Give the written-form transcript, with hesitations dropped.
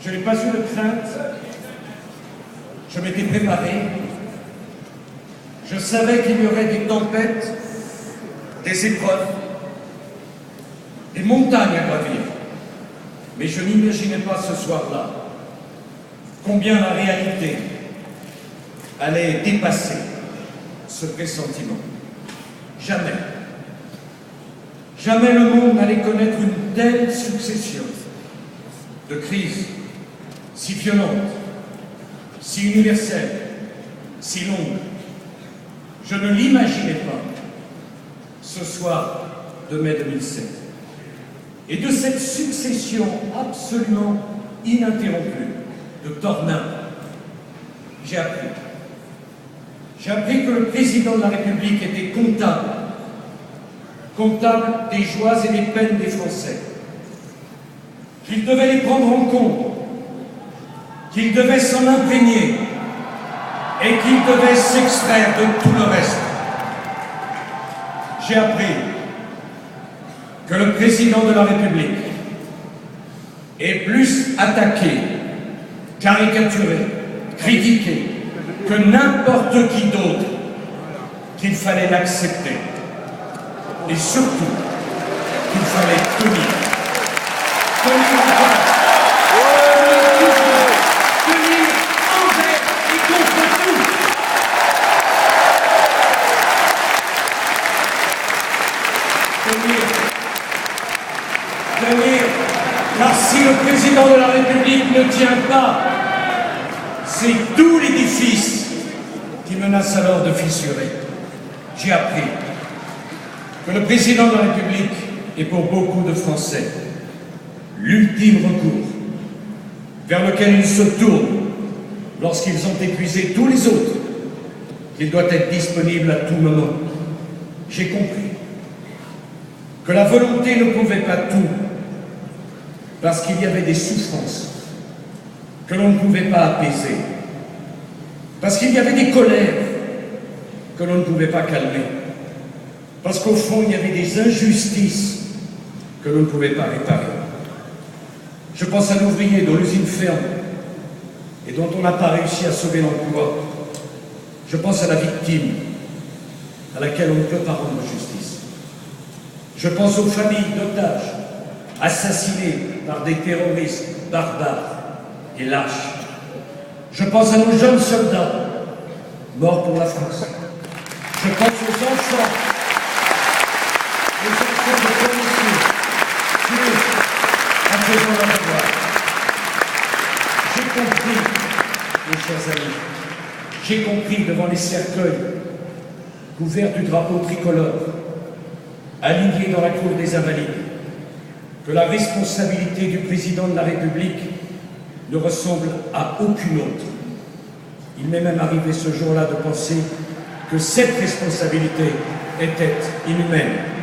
Je n'ai pas eu de crainte. Je m'étais préparé. Je savais qu'il y aurait des tempêtes, des épreuves, des montagnes à gravir. Mais je n'imaginais pas ce soir-là combien la réalité allait dépasser ce pressentiment. Jamais. Jamais le monde n'allait connaître une telle succession de crises si violentes, si universelles, si longues. Je ne l'imaginais pas ce soir de mai 2007. Et de cette succession absolument ininterrompue de tornades, j'ai appris. J'ai appris que le président de la République était comptable des joies et des peines des Français, qu'il devait les prendre en compte, qu'il devait s'en imprégner et qu'il devait s'extraire de tout le reste. J'ai appris que le président de la République est plus attaqué, caricaturé, critiqué que n'importe qui d'autre, qu'il fallait l'accepter. Et surtout, qu'il fallait tenir. Tenir envers et contre tout. Tenir, car si le président de la République ne tient pas, c'est tout l'édifice qui menace alors de fissurer. J'ai appris que le président de la République est pour beaucoup de Français l'ultime recours vers lequel ils se tournent lorsqu'ils ont épuisé tous les autres, qu'il doit être disponible à tout moment. J'ai compris que la volonté ne pouvait pas tout, parce qu'il y avait des souffrances que l'on ne pouvait pas apaiser, parce qu'il y avait des colères que l'on ne pouvait pas calmer, parce qu'au fond, il y avait des injustices que l'on ne pouvait pas réparer. Je pense à l'ouvrier dont l'usine ferme et dont on n'a pas réussi à sauver l'emploi. Je pense à la victime à laquelle on ne peut pas rendre justice. Je pense aux familles d'otages assassinés par des terroristes barbares et lâches. Je pense à nos jeunes soldats morts pour la France. Je pense aux enfants de policiers tués en faisant leur devoir. J'ai compris, mes chers amis, j'ai compris devant les cercueils couverts du drapeau tricolore, alignés dans la cour des Invalides, que la responsabilité du président de la République ne ressemble à aucune autre. Il m'est même arrivé ce jour-là de penser que cette responsabilité était inhumaine.